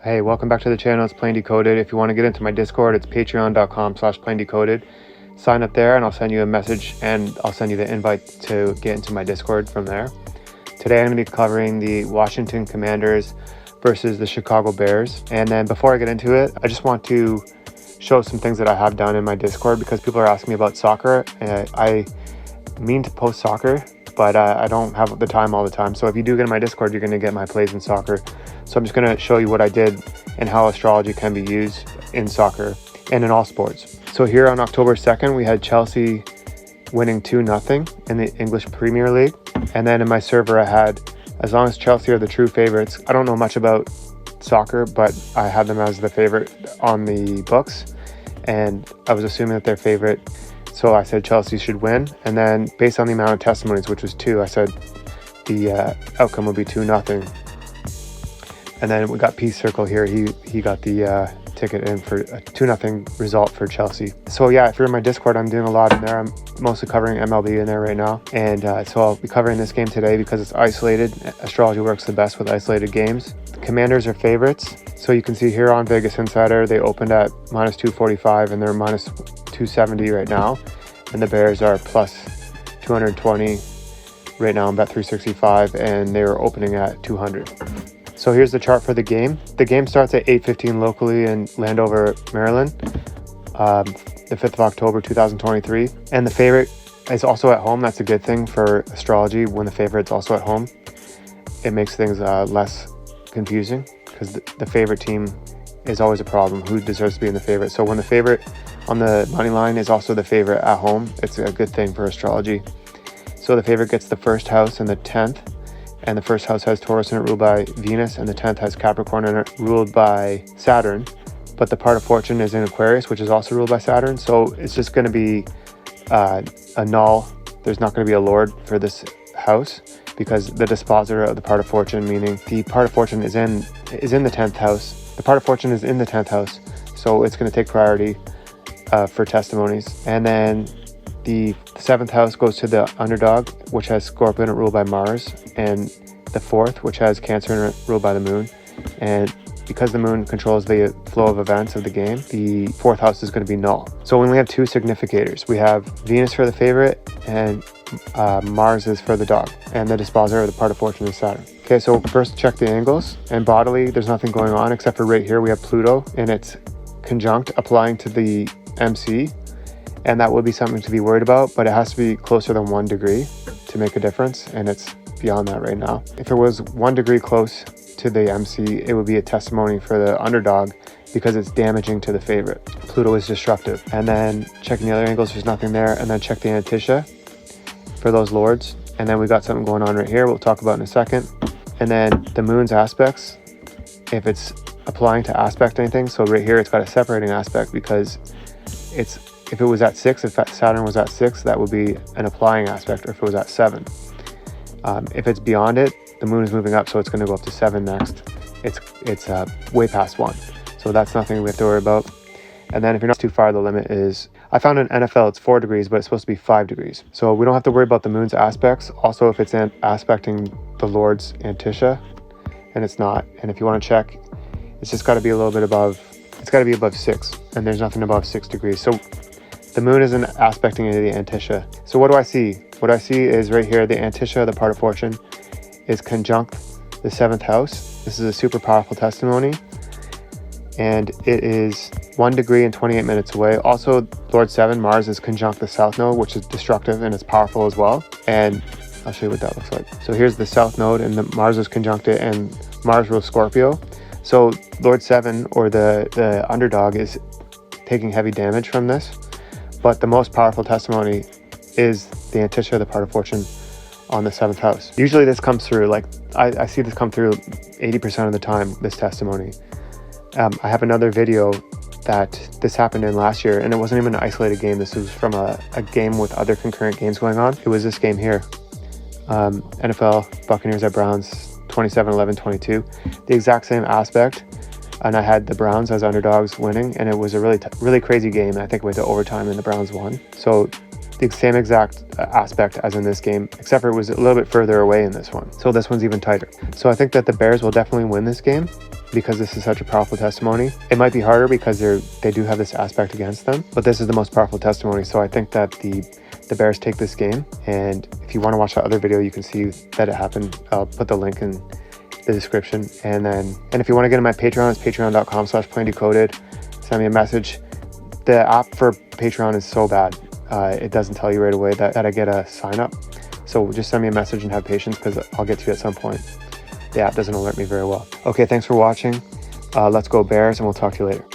Hey, welcome back to the channel. It's Plain Decoded. If you want to get into my Discord, it's patreon.com/plaindecoded. Sign up there and I'll send you a message and I'll send you the invite to get into my Discord from there. Today I'm going to be covering the Washington Commanders versus the Chicago Bears. And then before I get into it, I just want to show some things that I have done in my Discord because people are asking me about soccer. I mean to post soccer, but I don't have the time all the time. So if you do get in my Discord, you're going to get my plays in soccer. So I'm just going to show you what I did and how astrology can be used in soccer and in all sports. So here on October 2nd, we had Chelsea winning 2-0 in the English Premier League. And then in my server, I had, as long as Chelsea are the true favorites, I don't know much about soccer, but I had them as the favorite on the books. And I was assuming that they're favorite. So I said Chelsea should win. And then based on the amount of testimonies, which was 2, I said the outcome would be 2-0. And then we got Peace Circle here. He got the ticket in for a 2-0 result for Chelsea. So yeah, if you're in my Discord, I'm doing a lot in there. I'm mostly covering MLB in there right now. And so I'll be covering this game today because it's isolated. Astrology works the best with isolated games. The Commanders are favorites. So you can see here on Vegas Insider, they opened at minus 245 and they're minus 270 right now. And the Bears are plus 220 right now on Bet365 and they were opening at 200. So here's the chart for the game. The game starts at 8:15 locally in Landover, Maryland, the 5th of October, 2023. And the favorite is also at home. That's a good thing for astrology when the favorite's also at home. It makes things less confusing because the favorite team is always a problem. Who deserves to be in the favorite? So when the favorite on the money line is also the favorite at home, it's a good thing for astrology. So the favorite gets the first house and the 10th. And the first house has Taurus in it ruled by Venus, and the 10th has Capricorn in it ruled by Saturn. But the part of fortune is in Aquarius, which is also ruled by Saturn. So it's just going to be a null. There's not going to be a lord for this house because the dispositor of the part of fortune, meaning the part of fortune is in the 10th house. The part of fortune is in the 10th house. So it's going to take priority for testimonies. And then the 7th house goes to the underdog, which has Scorpio in it ruled by Mars, and the 4th, which has Cancer in it ruled by the moon. And because the moon controls the flow of events of the game, the 4th house is going to be null. So we only have 2 significators. We have Venus for the favorite and Mars is for the dog, and the dispositor of the part of fortune is Saturn. Okay, so first check the angles, and bodily there's nothing going on except for right here we have Pluto and it's conjunct applying to the MC. And that would be something to be worried about, but it has to be closer than 1 degree to make a difference, and it's beyond that right now. If it was 1 degree close to the MC, it would be a testimony for the underdog because it's damaging to the favorite. Pluto is destructive. And then checking the other angles, there's nothing there, and then check the Antia for those lords. And then we got something going on right here we'll talk about in a second. And then the moon's aspects, if it's applying to aspect anything, so right here it's got a separating aspect because if it was at 6, if Saturn was at 6, that would be an applying aspect, or if it was at 7. If it's beyond it, the moon is moving up, so it's going to go up to 7 next. It's way past 1. So that's nothing we have to worry about. And then if you're not too far, the limit is, I found in NFL it's 4 degrees, but it's supposed to be 5 degrees. So we don't have to worry about the moon's aspects. Also, if it's aspecting the Lord's Antia, and it's not. And if you want to check, it's just got to be a little bit above, it's got to be above 6, and there's nothing above 6 degrees. So the moon isn't aspecting into the Antia. So what do I see? What I see is right here, the Antia, the part of fortune, is conjunct the 7th house. This is a super powerful testimony. And it is 1 degree and 28 minutes away. Also, Lord 7, Mars, is conjunct the South Node, which is destructive and it's powerful as well. And I'll show you what that looks like. So here's the South Node and the Mars is conjunct it, and Mars rules Scorpio. So Lord 7, or the underdog, is taking heavy damage from this. But the most powerful testimony is the Antia, the part of fortune, on the 7th house. Usually this comes through, like I see this come through 80% of the time, this testimony. I have another video that this happened in last year, and it wasn't even an isolated game. This was from a game with other concurrent games going on. It was this game here. NFL, Buccaneers at Browns, 27-11-22. The exact same aspect. And I had the Browns as underdogs winning, and it was a really crazy game. I think it went to overtime and the Browns won. So the same exact aspect as in this game, except for it was a little bit further away in this one. So this one's even tighter. So I think that the Bears will definitely win this game because this is such a powerful testimony. It might be harder because they do have this aspect against them, but this is the most powerful testimony. So I think that the Bears take this game. And if you want to watch that other video, you can see that it happened. I'll put the link in the description. And if you want to get in my Patreon, it's patreon.com/plaindecoded. Send me a message. The app for Patreon is so bad. It doesn't tell you right away that I get a sign up. So just send me a message and have patience because I'll get to you at some point. The app doesn't alert me very well. Okay, thanks for watching. Let's go Bears, and we'll talk to you later.